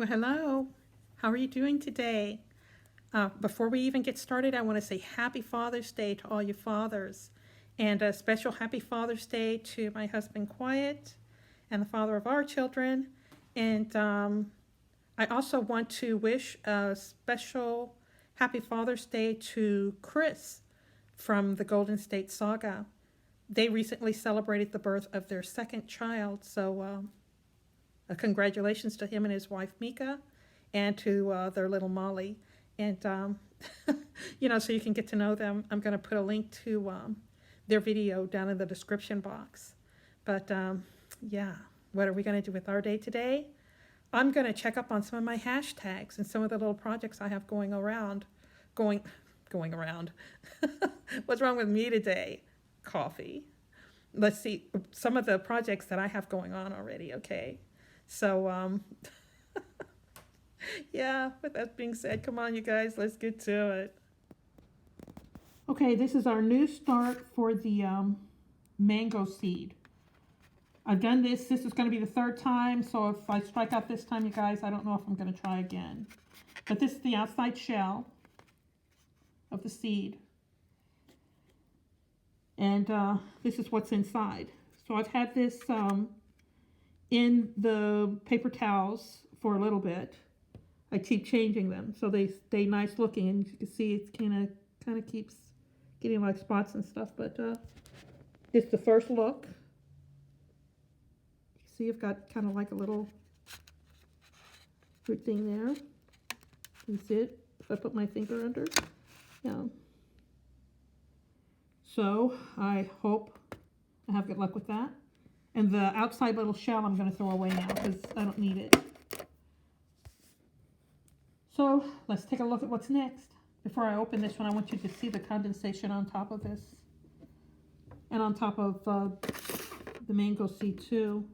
Well, hello. How are you doing today? Before we even get started, I want to say Happy Father's Day to all you fathers, and a special Happy Father's Day to my husband Quiet and the father of our children. And I also want to wish a special Happy Father's Day to Chris from the Golden State Saga. They recently celebrated the birth of their second child, so congratulations to him and his wife Mika, and to their little Molly. And so you can get to know them. I'm going to put a link to their video down in the description box. But yeah, what are we going to do with our day today? I'm going to check up on some of my hashtags and some of the little projects I have going around. Going around. What's wrong with me today? Coffee. Let's see some of the projects that I have going on already. Okay. So, yeah, with that being said, come on, you guys, let's get to it. Okay, this is our new start for the mango seed. I've done this. This is going to be the third time, so if I strike out this time, you guys, I don't know if I'm going to try again. But this is the outside shell of the seed. And this is what's inside. So I've had this in the paper towels for a little bit. I keep changing them so they stay nice looking, and you can see it kind of keeps getting like spots and stuff. But it's the first look. You see, I've got kind of like a little fruit thing there. You see it? If I put my finger under, yeah. So I hope I have good luck with that. And the outside little shell I'm going to throw away now because I don't need it. So let's take a look at what's next. Before I open this one, I want you to see the condensation on top of this. And on top of the mango seed too.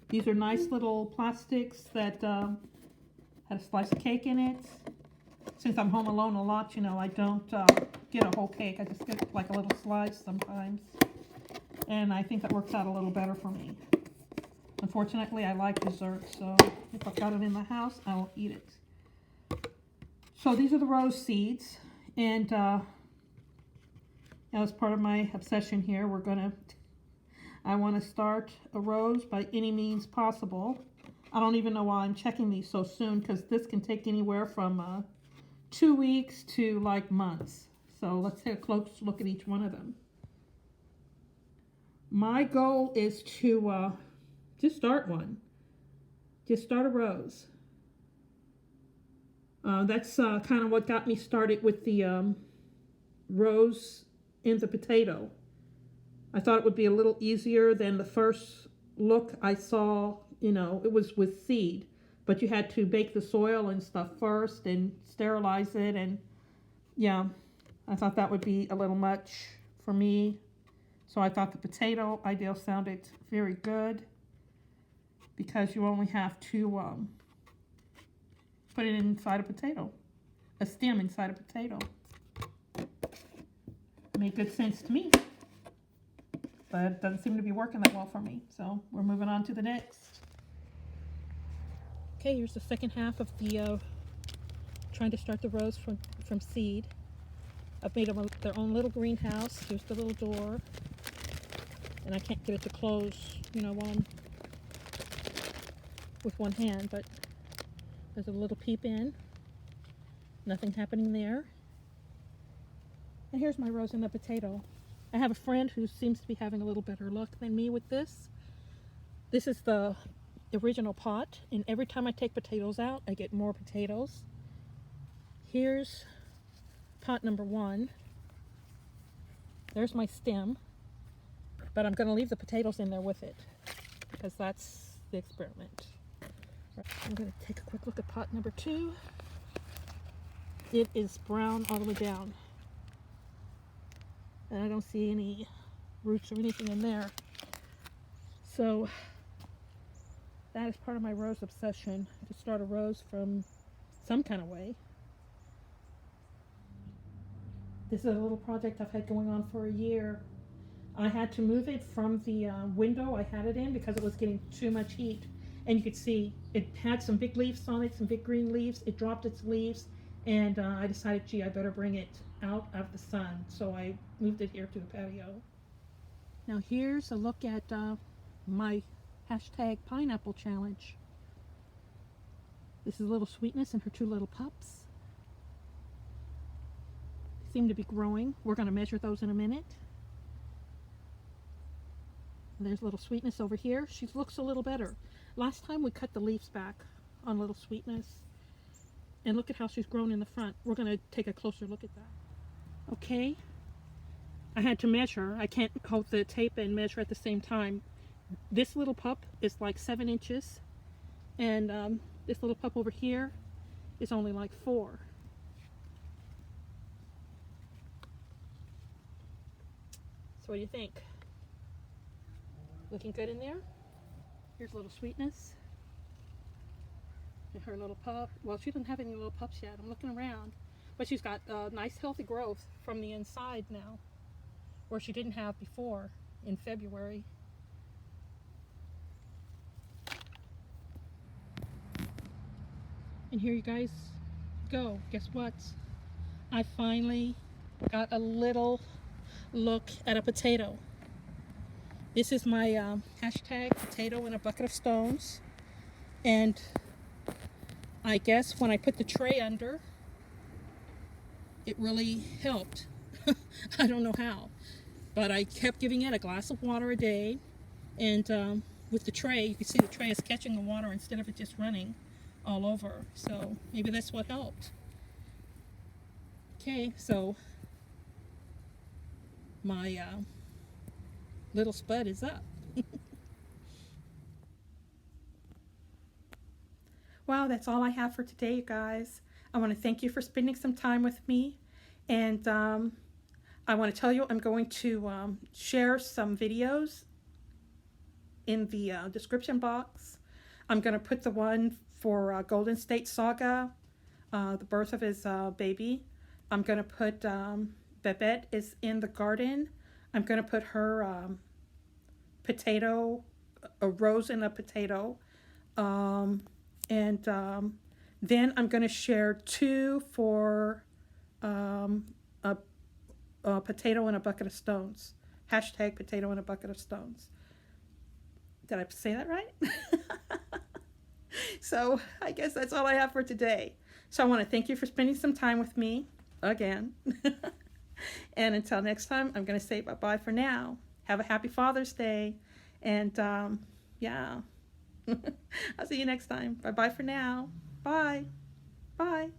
These are nice little plastics that had a slice of cake in it. Since I'm home alone a lot, I don't get a whole cake. I just get like a little slice sometimes. And I think that works out a little better for me. Unfortunately, I like dessert, so if I've got it in the house, I will eat it. So these are the rose seeds, and as part of my obsession here, I want to start a rose by any means possible. I don't even know why I'm checking these so soon, because this can take anywhere from 2 weeks to like months. So let's take a close look at each one of them. My goal is to just start one. Just start a rose. That's kind of what got me started with the rose in the potato. I thought it would be a little easier than the first look I saw. It was with seed, but you had to bake the soil and stuff first and sterilize it. And yeah, I thought that would be a little much for me. So I thought the potato idea sounded very good because you only have to put it inside a potato, a stem inside a potato. Made good sense to me, but it doesn't seem to be working that well for me. So we're moving on to the next. Okay, here's the second half of the trying to start the rose from seed. I've made them their own little greenhouse. Here's the little door. And I can't get it to close, with one hand, but there's a little peep in. Nothing happening there. And here's my rose in the potato. I have a friend who seems to be having a little better luck than me with this. This is the original pot, and every time I take potatoes out, I get more potatoes. Here's pot number 1. There's my stem. But I'm going to leave the potatoes in there with it because that's the experiment. I'm going to take a quick look at pot number 2. It is brown all the way down. And I don't see any roots or anything in there. So that is part of my rose obsession, to start a rose from some kind of way. This is a little project I've had going on for a year. I had to move it from the window I had it in because it was getting too much heat. and you could see it had some big leaves on it, some big green leaves. It dropped its leaves, and I decided, gee, I better bring it out of the sun. So I moved it here to the patio. Now here's a look at my hashtag pineapple challenge. This is Little Sweetness and her two little pups. They seem to be growing. We're going to measure those in a minute. There's Little Sweetness over here. She looks a little better. Last time we cut the leaves back on Little Sweetness. And look at how she's grown in the front. We're going to take a closer look at that. Okay. I had to measure. I can't hold the tape and measure at the same time. This little pup is like 7 inches. And this little pup over here is only like 4. So what do you think? Looking good in there? Here's Little Sweetness. And her little pup. Well, she doesn't have any little pups yet. I'm looking around. But she's got nice healthy growth from the inside now, where she didn't have before in February. And here you guys go. Guess what? I finally got a little look at a potato. This is my hashtag potato in a bucket of stones. And I guess when I put the tray under, it really helped. I don't know how. But I kept giving it a glass of water a day. And with the tray, you can see the tray is catching the water instead of it just running all over. So maybe that's what helped. Okay, so my little spud is up. Well, that's all I have for today, you guys. I want to thank you for spending some time with me. And I want to tell you I'm going to share some videos in the description box. I'm going to put the one for Golden State Saga, the birth of his baby. I'm going to put Babette is in the garden. I'm going to put her potato, a rose in a potato. And then I'm going to share 2 for a potato in a bucket of stones. Hashtag potato in a bucket of stones. Did I say that right? So I guess that's all I have for today. So I want to thank you for spending some time with me again. And until next time, I'm going to say bye-bye for now. Have a happy Father's Day. And yeah, I'll see you next time. Bye-bye for now. Bye. Bye.